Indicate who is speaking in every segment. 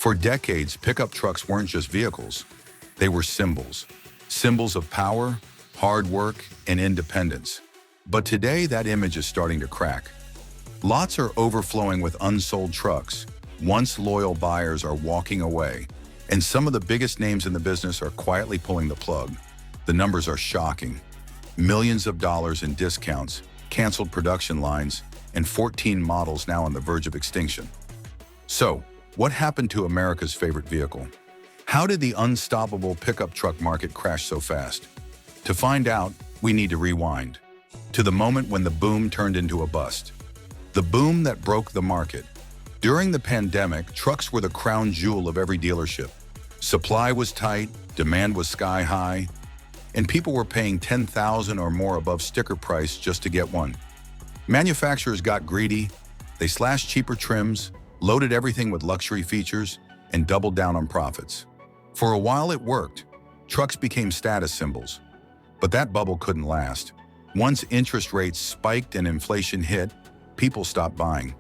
Speaker 1: For decades, pickup trucks weren't just vehicles. They were symbols. Symbols of power, hard work, and independence. But today, that image is starting to crack. Lots are overflowing with unsold trucks. Once loyal buyers are walking away, and some of the biggest names in the business are quietly pulling the plug. The numbers are shocking. Millions of dollars in discounts, canceled production lines, and 14 models now on the verge of extinction. So, what happened to America's favorite vehicle? How did the unstoppable pickup truck market crash so fast? To find out, we need to rewind to the moment when the boom turned into a bust. The boom that broke the market. During the pandemic, trucks were the crown jewel of every dealership. Supply was tight, demand was sky high, and people were paying $10,000 or more above sticker price just to get one. Manufacturers got greedy. They slashed cheaper trims, loaded everything with luxury features, and doubled down on profits. For a while it worked. Trucks became status symbols. But that bubble couldn't last. Once interest rates spiked and inflation hit, people stopped buying.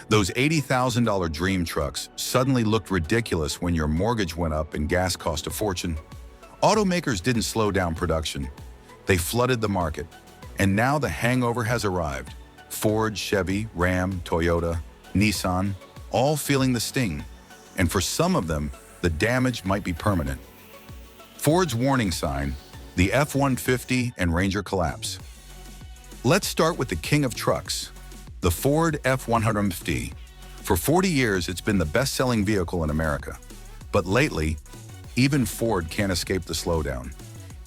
Speaker 1: Those $80,000 dream trucks suddenly looked ridiculous when your mortgage went up and gas cost a fortune. Automakers didn't slow down production. They flooded the market. And now the hangover has arrived. Ford, Chevy, Ram, Toyota, Nissan, all feeling the sting. And for some of them, the damage might be permanent. Ford's warning sign, the F-150 and Ranger collapse. Let's start with the king of trucks, the Ford F-150. For 40 years, it's been the best-selling vehicle in America. But lately, even Ford can't escape the slowdown.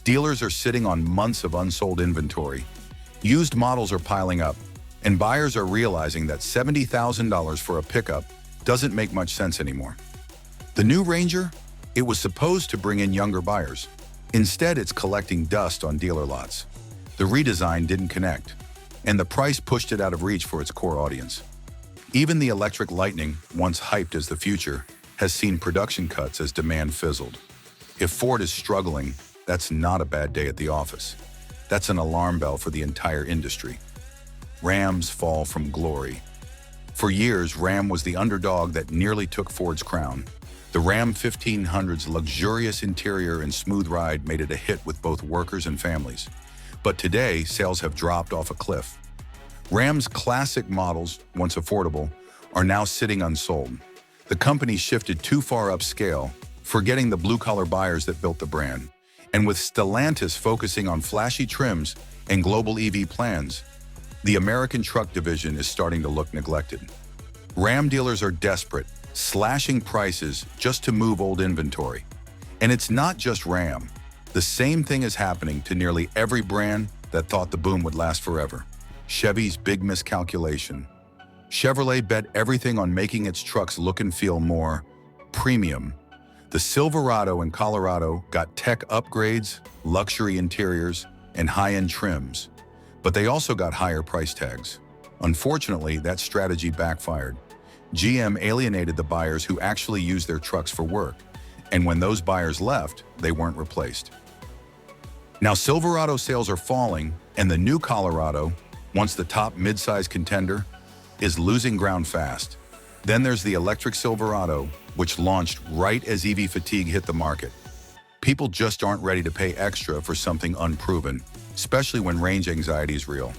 Speaker 1: Dealers are sitting on months of unsold inventory. Used models are piling up, and buyers are realizing that $70,000 for a pickup doesn't make much sense anymore. The new Ranger? It was supposed to bring in younger buyers. Instead, it's collecting dust on dealer lots. The redesign didn't connect, and the price pushed it out of reach for its core audience. Even the electric Lightning, once hyped as the future, has seen production cuts as demand fizzled. If Ford is struggling, that's not a bad day at the office. That's an alarm bell for the entire industry. Ram's fall from glory. For years, Ram was the underdog that nearly took Ford's crown. The Ram 1500's luxurious interior and smooth ride made it a hit with both workers and families. But today, sales have dropped off a cliff. Ram's classic models, once affordable, are now sitting unsold. The company shifted too far upscale, forgetting the blue-collar buyers that built the brand. And with Stellantis focusing on flashy trims and global EV plans, the American truck division is starting to look neglected. Ram dealers are desperate, slashing prices just to move old inventory. And it's not just Ram. The same thing is happening to nearly every brand that thought the boom would last forever. Chevy's big miscalculation. Chevrolet bet everything on making its trucks look and feel more premium. The Silverado in Colorado got tech upgrades, luxury interiors, and high-end trims. But they also got higher price tags. Unfortunately, that strategy backfired. GM alienated the buyers who actually used their trucks for work, and when those buyers left, they weren't replaced. Now Silverado sales are falling, and the new Colorado, once the top mid-size contender, is losing ground fast. Then there's the electric Silverado, which launched right as EV fatigue hit the market. People just aren't ready to pay extra for something unproven, especially when range anxiety is real.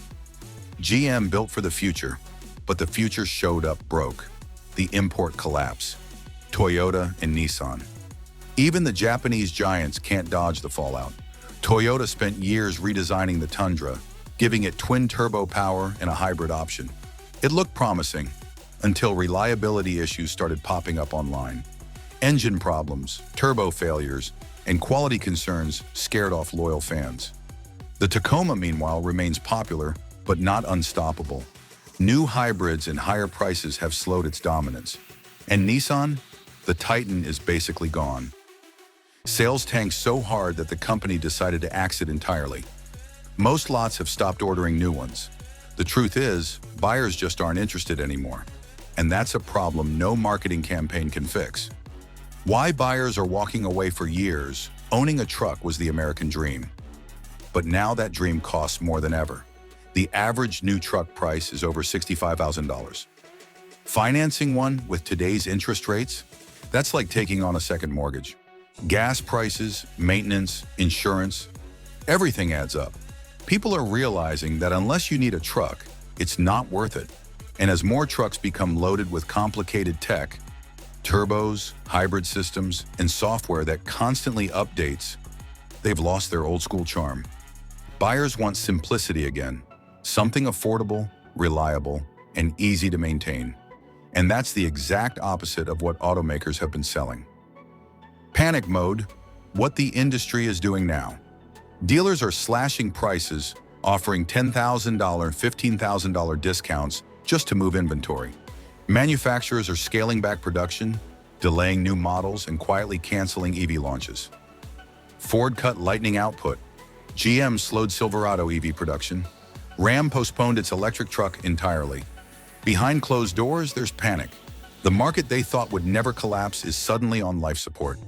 Speaker 1: GM built for the future, but the future showed up broke. The import collapse. Toyota and Nissan. Even the Japanese giants can't dodge the fallout. Toyota spent years redesigning the Tundra, giving it twin-turbo power and a hybrid option. It looked promising, until reliability issues started popping up online. Engine problems, turbo failures, and quality concerns scared off loyal fans. The Tacoma, meanwhile, remains popular, but not unstoppable. New hybrids and higher prices have slowed its dominance. And Nissan? The Titan is basically gone. Sales tanked so hard that the company decided to exit entirely. Most lots have stopped ordering new ones. The truth is, buyers just aren't interested anymore. And that's a problem no marketing campaign can fix. Why buyers are walking away for years, owning a truck was the American dream. But now that dream costs more than ever. The average new truck price is over $65,000. Financing one with today's interest rates? That's like taking on a second mortgage. Gas prices, maintenance, insurance, everything adds up. People are realizing that unless you need a truck, it's not worth it. And as more trucks become loaded with complicated tech, turbos, hybrid systems, and software that constantly updates, they've lost their old-school charm. Buyers want simplicity again, something affordable, reliable, and easy to maintain. And that's the exact opposite of what automakers have been selling. Panic mode, what the industry is doing now. Dealers are slashing prices, offering $10,000, $15,000 discounts just to move inventory. Manufacturers are scaling back production, delaying new models, and quietly canceling EV launches. Ford cut Lightning output. GM slowed Silverado EV production. Ram postponed its electric truck entirely. Behind closed doors, there's panic. The market they thought would never collapse is suddenly on life support.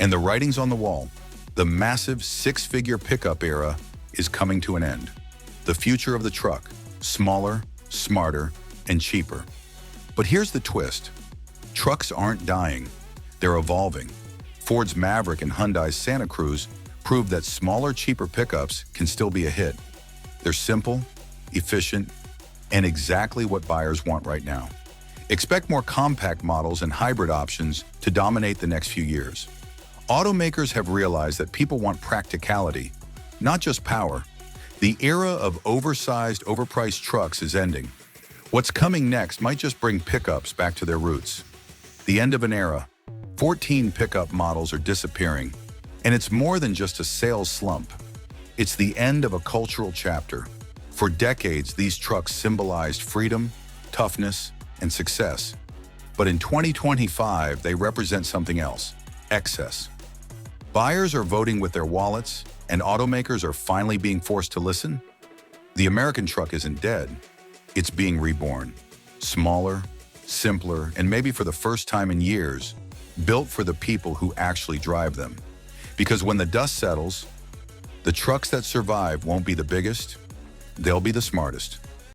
Speaker 1: And the writing's on the wall. The massive six-figure pickup era is coming to an end. The future of the truck, smaller, smarter, and cheaper. But here's the twist. Trucks aren't dying. They're evolving. Ford's Maverick and Hyundai's Santa Cruz proved that smaller, cheaper pickups can still be a hit. They're simple, efficient, and exactly what buyers want right now. Expect more compact models and hybrid options to dominate the next few years. Automakers have realized that people want practicality, not just power. The era of oversized, overpriced trucks is ending. What's coming next might just bring pickups back to their roots. The end of an era. 14 pickup models are disappearing, and it's more than just a sales slump. It's the end of a cultural chapter. For decades, these trucks symbolized freedom, toughness, and success. But in 2025, they represent something else: excess. Buyers are voting with their wallets, and automakers are finally being forced to listen. The American truck isn't dead. It's being reborn. Smaller, simpler, and maybe for the first time in years, built for the people who actually drive them. Because when the dust settles, the trucks that survive won't be the biggest, they'll be the smartest.